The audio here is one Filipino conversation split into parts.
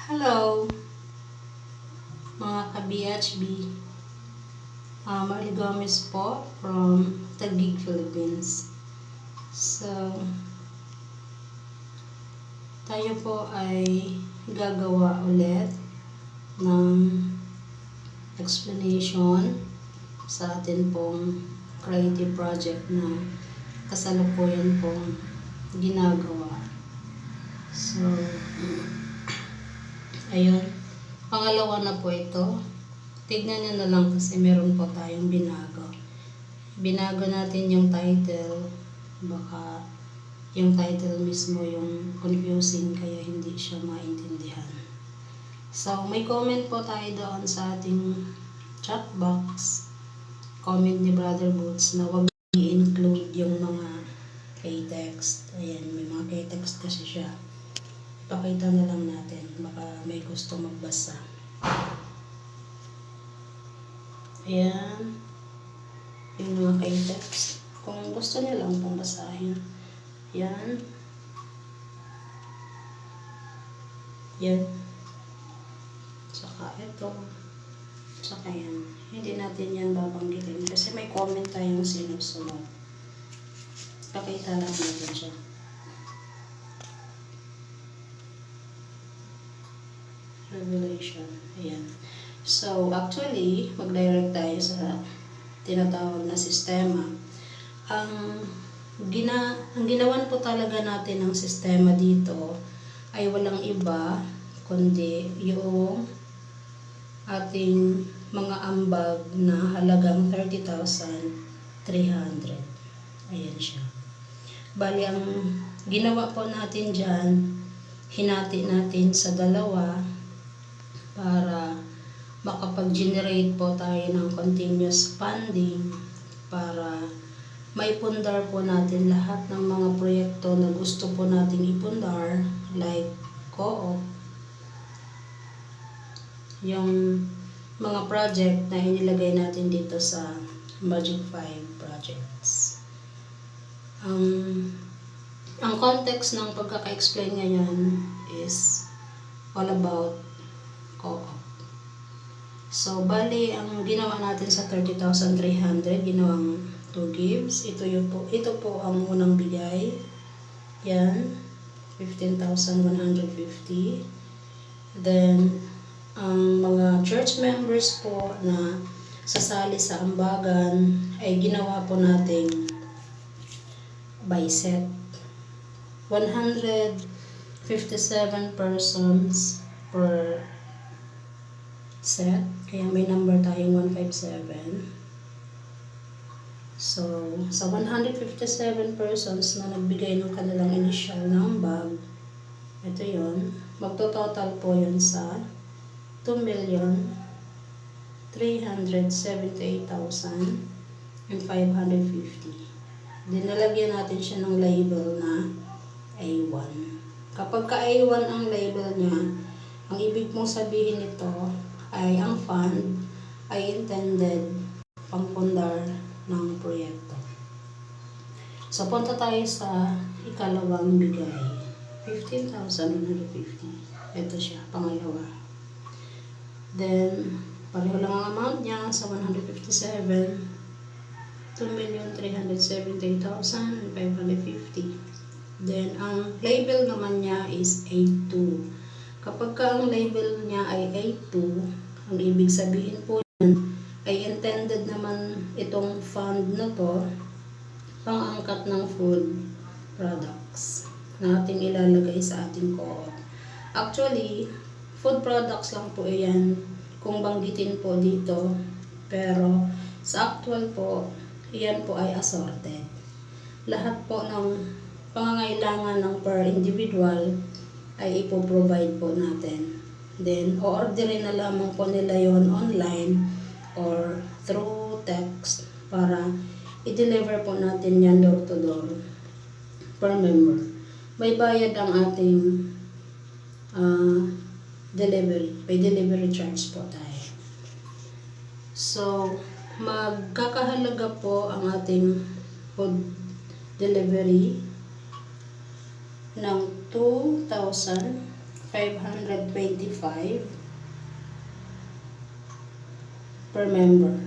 Hello, mga ka-BHB. Marley Gomez po from Taguig, Philippines. So, tayo po ay gagawa ulit ng explanation sa atin pong creative project na kasalukuyan pong ginagawa. So, ayun. Pangalawa na po ito. Tignan nyo na lang kasi meron po tayong binago. Binago natin yung title. Baka yung title mismo yung confusing kaya hindi siya maintindihan. So, may comment po tayo doon sa ating chat box. Comment ni Brother Boots na wag i-include yung mga k-text. Ayan, may mga k-text kasi siya. Pakita na lang natin. Baka may gusto magbasa. Ayan. Yung mga k-text. Kung gusto niyo lang pong basahin. Ayan. Yan. Saka ito. Saka yan. Hindi natin yan babanggitin. Kasi may comment tayong sinusunod. Pakita lang natin siya. Revelation. Ayan. So, actually, mag-direct tayo sa tinatawag na sistema. Ang ginawan po talaga natin ng sistema dito ay walang iba kundi yung ating mga ambag na halagang 30,300. Ayan siya. Bali, ang ginawa po natin dyan, hinati natin sa dalawa para makapag-generate po tayo ng continuous funding para may pundar po natin lahat ng mga proyekto na gusto po nating ipundar like co-op, yung mga project na inilagay natin dito sa Magic 5 projects. Ang context ng pagkaka-explain ngayon is all about co-op. So, bali, ang ginawa natin sa 30,300, ginawang 2 gives. Ito po ang unang bigay. Yan, 15,150. Then, ang mga church members po na sasali sa ambagan ay ginawa po nating by set. 157 persons per set. Kaya may number tayong 157. So, sa 157 persons na nagbigay ng kanilang initial ng bag, ito yun, magto-total po yun sa 2,378,550. Dinalagyan natin siya ng label na A1. Kapag ka A1 ang label niya, ang ibig mong sabihin nito ay ang fund ay intended pangpundar ng proyekto. So, punta tayo sa ikalawang bigay. 15,150. Ito siya, pangalawa. Then, pareho lang ang amount niya sa 157. 2,378,550. Then, ang label naman niya is A2. Kapag ka ang label niya ay A2, ang ibig sabihin po yan ay intended naman itong fund na to pang-angkat ng food products na ating ilalagay sa ating co-op. Actually, food products lang po yan kung banggitin po dito. Pero sa actual po, yan po ay assorted. Lahat po ng pangangailangan ng per individual ay ipoprovide po natin. Then, o-orderin na lamang po nila yon online or through text para i-deliver po natin yan door to door per member. May bayad ang ating delivery. May delivery charge po tayo. So, magkakahalaga po ang ating food delivery ng 2,500 525 per member.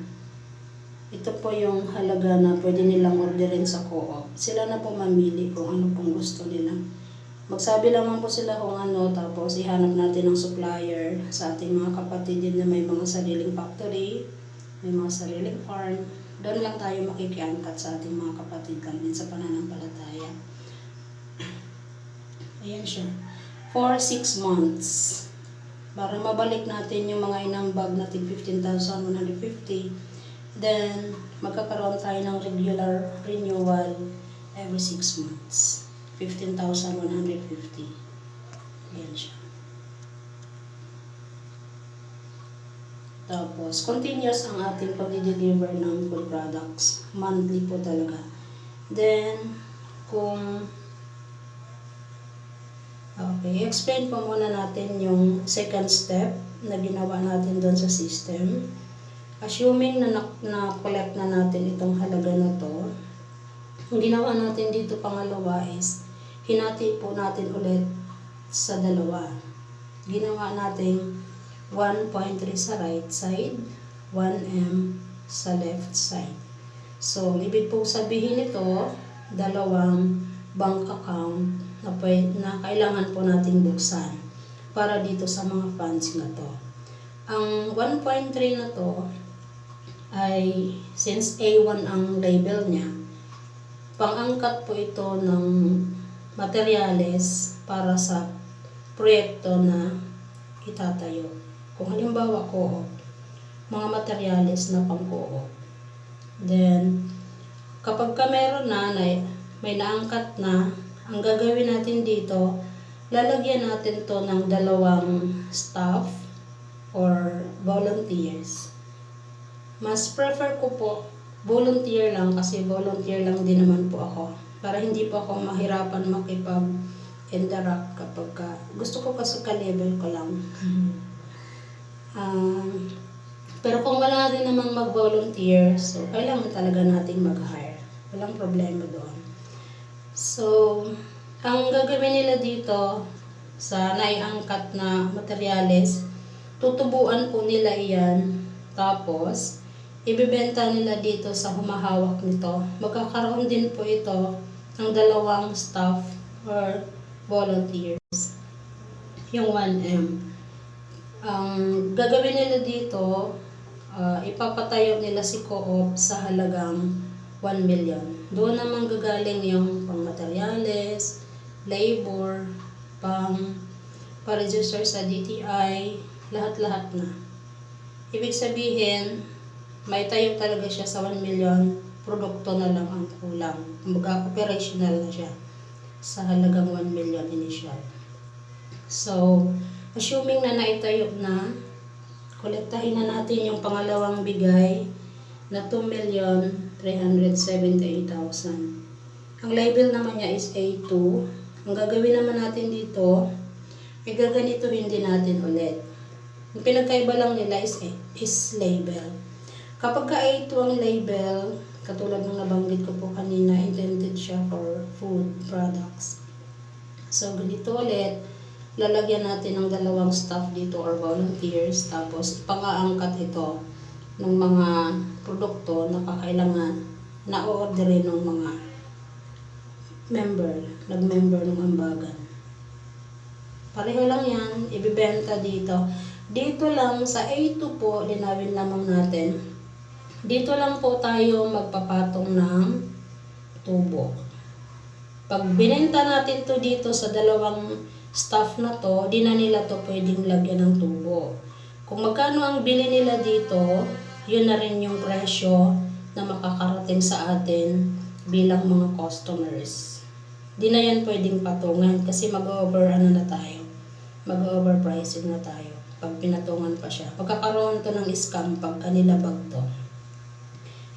Ito po yung halaga na pwede nilang orderin sa co-op. Sila na po mamili kung ano pong gusto nila. Magsabi lamang po sila kung ano, tapos ihanap natin ng supplier sa ating mga kapatid din na may mga sariling factory, may mga sariling farm. Doon lang tayo makikiangkat sa ating mga kapatid lang din sa pananampalataya. Ayan siya. For 6 months. Para mabalik natin yung mga inambag natin 15,150. Then, magkakaroon tayo ng regular renewal every 6 months. 15,150. Ayan siya. Tapos, continuous ang ating pag-deliver ng food products. Monthly po talaga. Then, okay, explain po muna natin yung second step na ginawa natin doon sa system. Assuming na na-collect na natin itong halaga na to, ang ginawa natin dito pangalawa is, hinati po natin ulit sa dalawa. Ginawa natin 1.3 sa right side, 1M sa left side. So, ibig pong sabihin nito, dalawang bank account na kailangan po nating buksan para dito sa mga funds na to. Ang 1.3 na to ay, since A1 ang label niya, pang-angkat po ito ng materyales para sa proyekto na itatayo. Kung halimbawa co-op, mga materyales na pang-co-op. Then, kapag meron na, may naangkat na, ang gagawin natin dito, lalagyan natin to ng dalawang staff or volunteers. Mas prefer ko po volunteer lang kasi volunteer lang din naman po ako. Para hindi po ako mahirapan makipag-interact kapag gusto ko kasi ka-level ko lang. Pero kung wala rin namang mag-volunteer, so kailangan talaga nating mag-hire. Walang problema doon. So, ang gagawin nila dito sa naiangkat na materyales, tutubuan po nila iyan. Tapos, ibibenta nila dito sa humahawak nito. Magkakaroon din po ito ng dalawang staff or volunteers. Yung 1M. Ang gagawin nila dito, ipapatayo nila si co-op sa halagang 1 million. Doon naman gagaling yung pang-materyales, labor, pa-register sa DTI, lahat-lahat na. Ibig sabihin, may tayo talaga siya sa 1 million, produkto na lang ang kulang. Kumbaga, operational na siya sa halagang 1 million initial. So, assuming na naitayo na, kolektahin na natin yung pangalawang bigay na 2,378,000. Ang label naman niya is A2. Ang gagawin naman natin dito, gaganituhin din natin ulit. Yung pinagkaiba lang nila is label. Kapag ka A2 ang label, katulad ng nabanggit ko po kanina, intended siya for food products. So, ganito ulit, lalagyan natin ng dalawang staff dito or volunteers, tapos ipang-aangkat ito ng mga produkto na kakailangan na o-orderin ng mga nag-member ng ambagan. Pareho lang yan, ibibenta dito. Dito lang sa A2 po, linawin lamang natin. Dito lang po tayo magpapatong ng tubo. Pag binenta natin to dito sa dalawang staff na to, di na nila to pwedeng lagyan ng tubo. Kung magkano ang bili nila dito, yun na rin yung presyo na makakarating sa atin bilang mga customers. Di na yan pwedeng patungan kasi mag-overpricing na tayo pag pinatungan pa siya. Pagkakaroon to ng scam pag kanila bag to.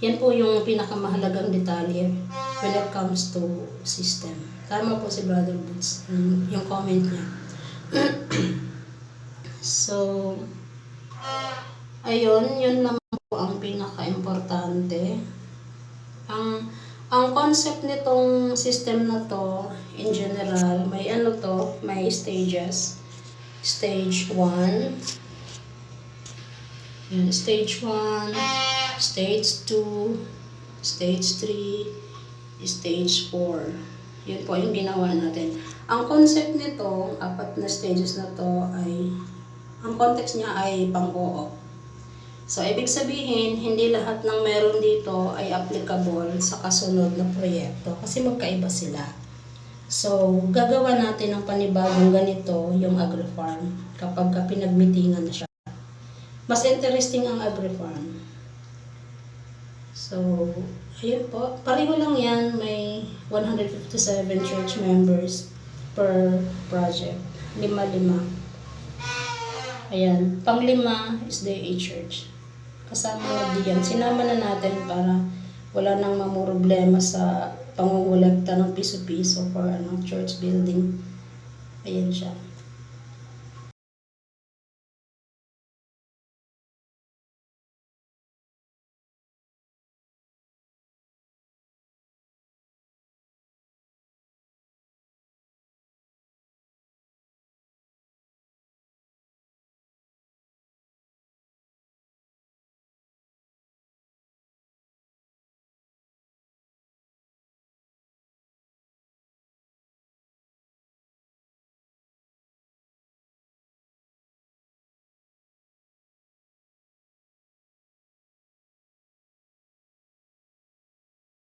Yan po yung pinakamahalagang detalye when it comes to system. Tama po si Brother Boots, yung comment niya. So, ayun, yun naman po ang pinaka-importante. Ang concept nitong system na to, in general, may may stages. Stage 1. Yan, stage 1, stage 2, stage 3, stage 4. Yun po yung ginawa natin. Ang concept nito, 4 na stages na to ay, ang context niya ay pang-co-op. So, ibig sabihin, hindi lahat ng meron dito ay applicable sa kasunod na proyekto kasi magkaiba sila. So, gagawa natin ng panibagong ganito yung agri-farm kapag pinagmitingan na siya. Mas interesting ang agri-farm. So, ayun po. Pareho lang yan. May 157 church members per project. 5. Ayan. Pang-5 is the church. Kasama na diyan. Sinama na natin para wala nang mamroblema sa pangungulekta ng piso-piso for church building. Ayan siya.